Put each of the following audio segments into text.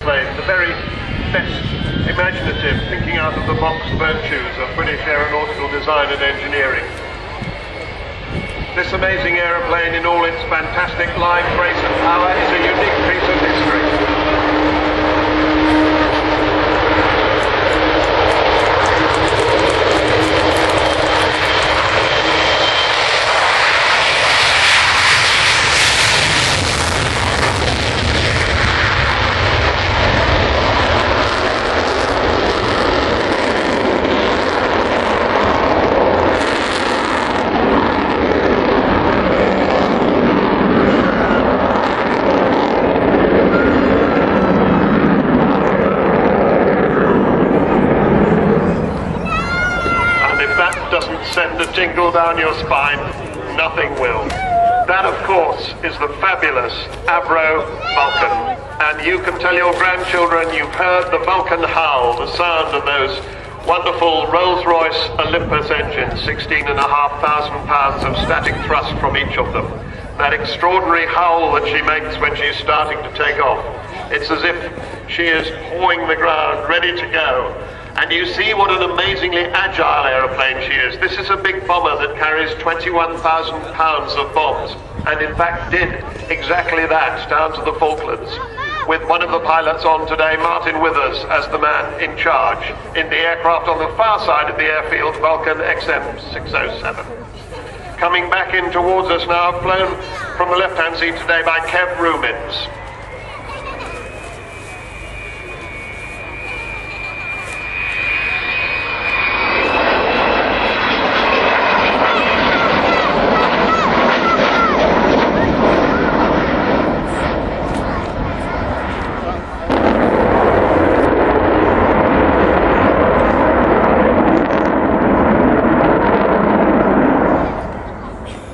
airplane, the very best imaginative thinking out of the box virtues of British aeronautical design and engineering. This amazing aeroplane in all its fantastic line, grace and power is a unique piece of history. Send a tingle down your spine, nothing will. That, of course, is the fabulous Avro Vulcan. And you can tell your grandchildren you've heard the Vulcan howl, the sound of those wonderful Rolls-Royce Olympus engines, 16,500 pounds of static thrust from each of them. That extraordinary howl that she makes when she's starting to take off. It's as if she is pawing the ground, ready to go. And you see what an amazingly agile aeroplane she is. This is a big bomber that carries 21,000 pounds of bombs, and in fact did exactly that down to the Falklands, with one of the pilots on today, Martin Withers, as the man in charge in the aircraft on the far side of the airfield, Vulcan XH558. Coming back in towards us now, flown from the left-hand seat today by Kev Rumins.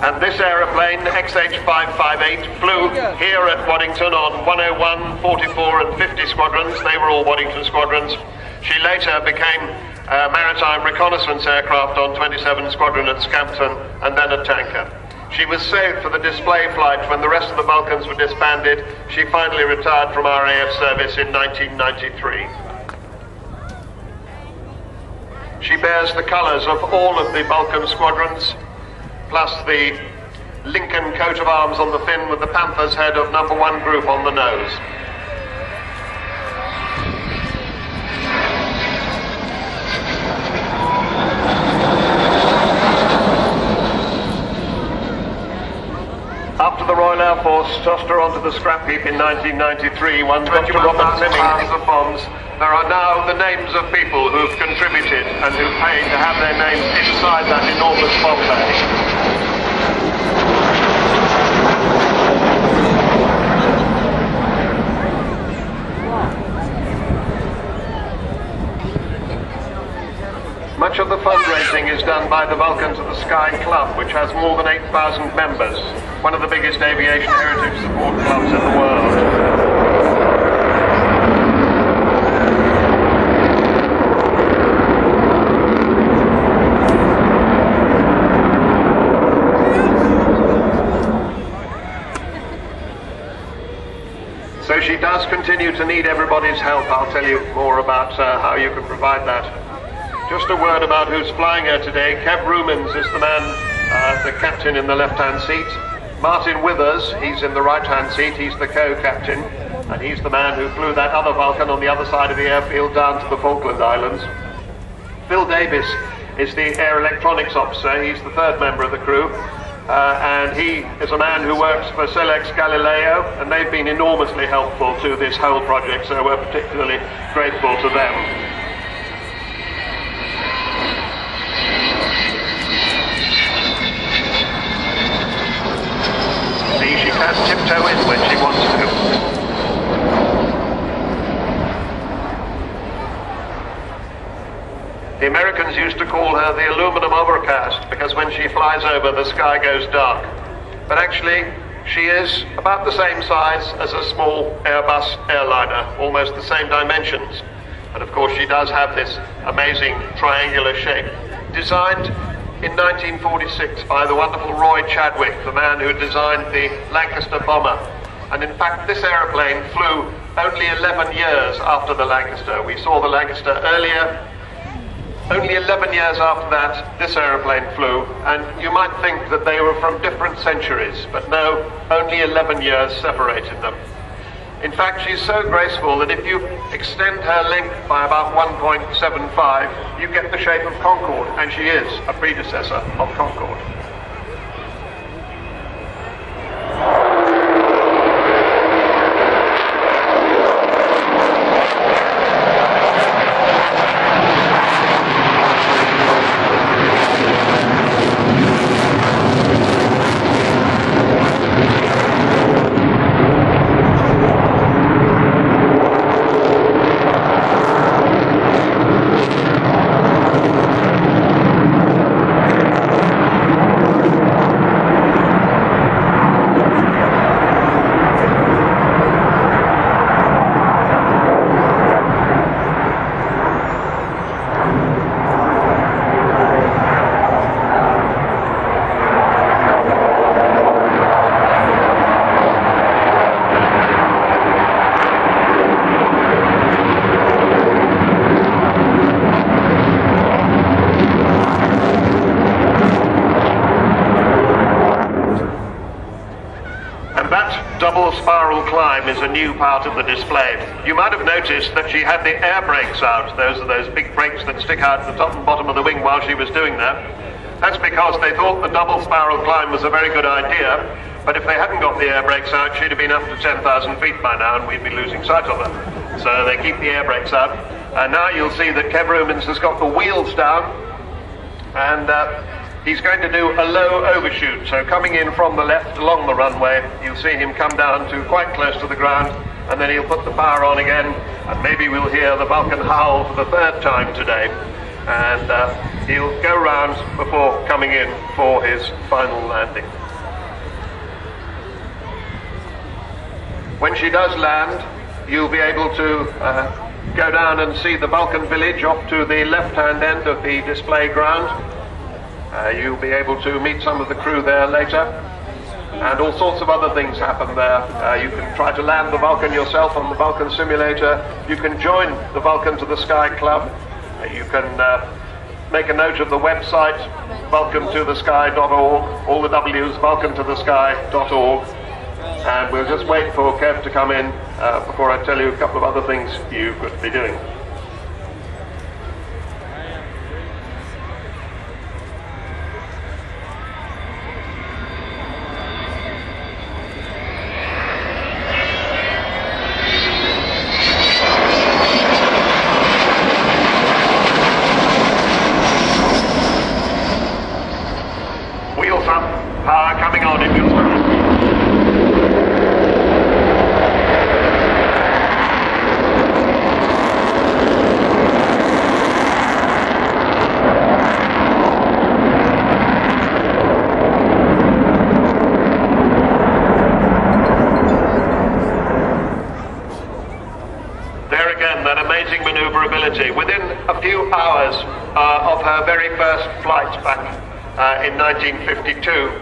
And this aeroplane, XH558, flew here at Waddington on 101, 44 and 50 squadrons. They were all Waddington squadrons. She later became a maritime reconnaissance aircraft on 27 Squadron at Scampton, and then a tanker. She was saved for the display flight when the rest of the Vulcans were disbanded. She finally retired from RAF service in 1993. She bears the colours of all of the Vulcan squadrons, plus the Lincoln coat of arms on the fin with the Panther's head of number 1 group on the nose. After the Royal Air Force tossed her onto the scrap heap in 1993, one Dr. Robert Fleming of bombs, there are now the names of people who've contributed and who've paid to have their names inside that enormous bomb bay. Much of the fundraising is done by the Vulcan to the Sky Club, which has more than 8,000 members, one of the biggest aviation heritage support clubs in the world. So she does continue to need everybody's help. I'll tell you more about how you can provide that. Just a word about who's flying her today. Kev Rumins is the man, the captain in the left-hand seat. Martin Withers, he's in the right-hand seat. He's the co-captain, and he's the man who flew that other Vulcan on the other side of the airfield down to the Falkland Islands. Phil Davis is the air electronics officer. He's the third member of the crew. And he is a man who works for Selex Galileo, and they've been enormously helpful to this whole project, so we're particularly grateful to them. See, she can tiptoe in when she wants to. The Americans used to call her the aluminum overcast because when she flies over, the sky goes dark. But actually, she is about the same size as a small Airbus airliner, almost the same dimensions. And of course, she does have this amazing triangular shape, designed in 1946 by the wonderful Roy Chadwick, the man who designed the Lancaster bomber. And in fact, this aeroplane flew only 11 years after the Lancaster. We saw the Lancaster earlier. Only 11 years after that, this aeroplane flew, and you might think that they were from different centuries, but no, only 11 years separated them. In fact, she's so graceful that if you extend her length by about 1.75, you get the shape of Concorde, and she is a predecessor of Concorde. Double spiral climb is a new part of the display. You might have noticed that she had the air brakes out. Those are those big brakes that stick out the top and bottom of the wing while she was doing that. That's because they thought the double spiral climb was a very good idea, but if they hadn't got the air brakes out, she'd have been up to 10,000 feet by now and we'd be losing sight of her. So they keep the air brakes out. And now you'll see that Kev Rumens has got the wheels down, and he's going to do a low overshoot. So coming in from the left along the runway, you'll see him come down to quite close to the ground, and then he'll put the power on again, and maybe we'll hear the Vulcan howl for the third time today. And he'll go round before coming in for his final landing. When she does land, you'll be able to go down and see the Vulcan village off to the left-hand end of the display ground. You'll be able to meet some of the crew there later, and all sorts of other things happen there. You can try to land the Vulcan yourself on the Vulcan simulator. You can join the Vulcan to the Sky Club. You can make a note of the website, vulcantothesky.org, all the W's, vulcantothesky.org. And we'll just wait for Kev to come in before I tell you a couple of other things you could be doing. Wheels up, power coming on if you're amazing maneuverability. Within a few hours of her very first flight back in 1952,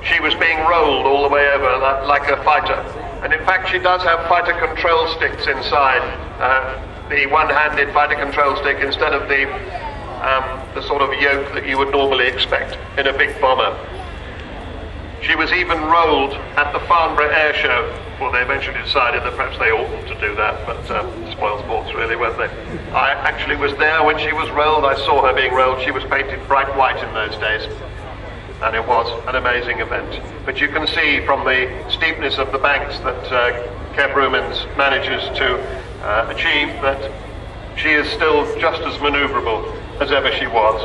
she was being rolled all the way over like a fighter. And in fact, she does have fighter control sticks inside, the one-handed fighter control stick instead of the sort of yoke that you would normally expect in a big bomber. She was even rolled at the Farnborough Airshow. Well, they eventually decided that perhaps they oughtn't to do that, but spoil sports really, weren't they? I actually was there when she was rolled. I saw her being rolled. She was painted bright white in those days, and it was an amazing event. But you can see from the steepness of the banks that Kev Rumens manages to achieve that she is still just as maneuverable as ever she was.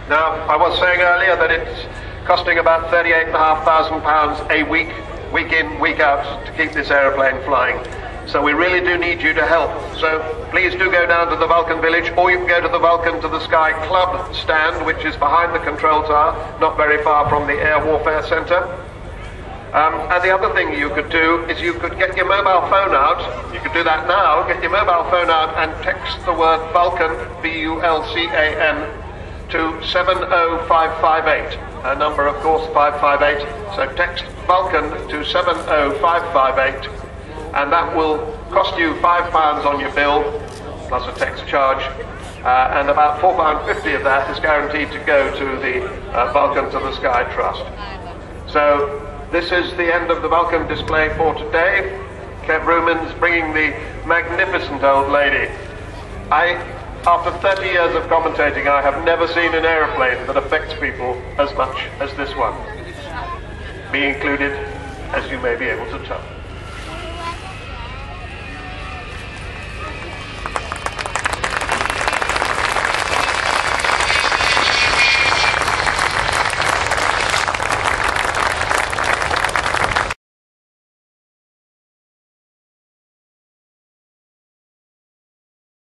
Now, I was saying earlier that it's costing about £38,500 a week, week in, week out, to keep this aeroplane flying. So we really do need you to help. So please do go down to the Vulcan Village, or you can go to the Vulcan to the Sky Club stand, which is behind the control tower, not very far from the Air Warfare Centre. And the other thing you could do is you could get your mobile phone out. You could do that now. Get your mobile phone out and text the word Vulcan, V-U-L-C-A-N, to 70558. A number, of course, 558. So text Vulcan to 70558, and that will cost you £5 on your bill, plus a tax charge, and about £4.50 of that is guaranteed to go to the Vulcan to the Sky Trust. So this is the end of the Vulcan display for today. Kev Ruman's bringing the magnificent old lady. After 30 years of commentating, I have never seen an aeroplane that affects people as much as this one. Me included, as you may be able to tell.